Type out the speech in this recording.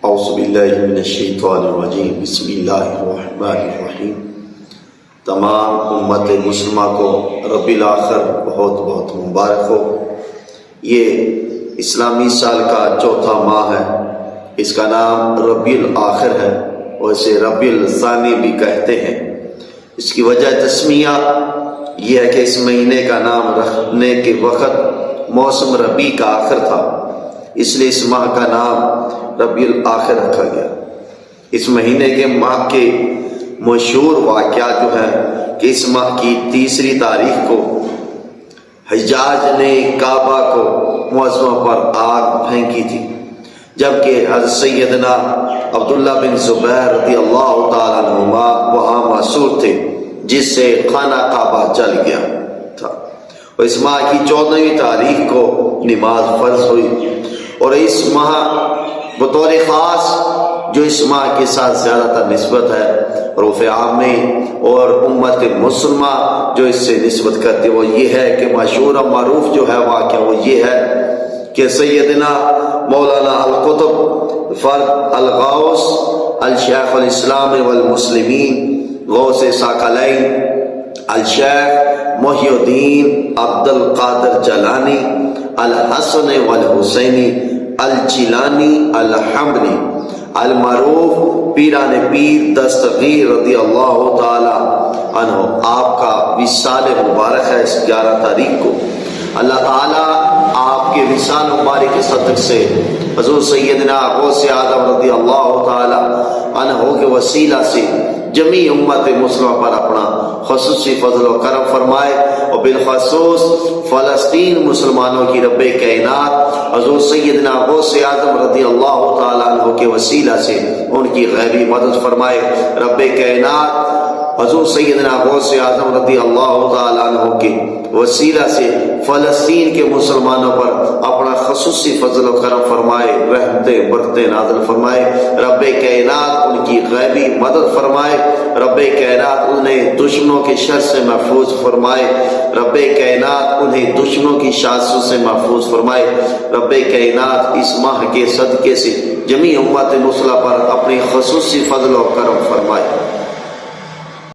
اعوذ باللہ من الشیطان الرجیم بسم اللہ الرحمن الرحیم۔ تمام امت مسلمہ کو ربیع الاخر بہت بہت مبارک ہو۔ یہ اسلامی سال کا چوتھا ماہ ہے، اس کا نام ربیع الاخر ہے اور اسے ربیع الثانی بھی کہتے ہیں۔ اس کی وجہ تسمیہ یہ ہے کہ اس مہینے کا نام رکھنے کے وقت موسم ربیع کا آخر تھا، اس لیے اس ماہ کا نام ربیع الاخر رکھا گیا۔ اس مہینے کے ماہ کے مشہور واقعات جو ہے کہ اس ماہ کی 3 تاریخ کو حجاج نے کعبہ کو معظمہ پر آگ پھینکی تھی، جبکہ حضرت سیدنا عبداللہ بن زبیر رضی اللہ تعالیٰ عنہما وہاں معصور تھے، جس سے خانہ کعبہ جل گیا تھا۔ اور اس ماہ کی 14ویں تاریخ کو نماز فرض ہوئی، اور اس ماہ بطور خاص جو اس ماہ کے ساتھ زیادہ تر نسبت ہے رفع عامی اور امت مسلمہ جو اس سے نسبت کرتے وہ یہ ہے کہ مشہور و معروف جو ہے واقعہ وہ یہ ہے کہ سیدنا مولانا القطب فرد الغوث الشیخ الاسلام والمسلمین غوث ثقلین الشیخ محی الدین عبد القادر جیلانی الحسن والحسینی الجیلانی الحمدی المعروف پیران پیر دستگیر رضی اللہ تعالی عنہ، آپ کا وصال مبارک ہے اس 11 تاریخ کو۔ اللہ تعالیٰ آپ کے وصال مبارک کے صدق سے حضور سیدنا غوث اعظم رضی اللہ تعالی عنہ کے وسیلہ سے جمیع امت مسلمہ پر اپنا خصوصی فضل و کرم فرمائے، اور بالخصوص فلسطین مسلمانوں کی رب کائنات حضور سیدنا غوث اعظم رضی اللہ تعالیٰ عنہ کے وسیلہ سے ان کی غیبی مدد فرمائے۔ رب کائنات حضور سیدنا غوث اعظم رضی اللہ تعالیٰ عنہ کے وسیلہ سے فلسطین کے مسلمانوں پر اپنا خصوصی فضل و کرم فرمائے، رحمتیں برکتیں نازل فرمائے۔ رب کائنات ان کی غیبی مدد فرمائے، رب کائنات انہیں دشمنوں کے شر سے محفوظ فرمائے، رب کائنات انہیں دشمنوں کی شاذوں سے محفوظ فرمائے۔ رب کائنات اس ماہ کے صدقے سے جمیع امت مسلمہ پر اپنی خصوصی فضل و کرم فرمائے۔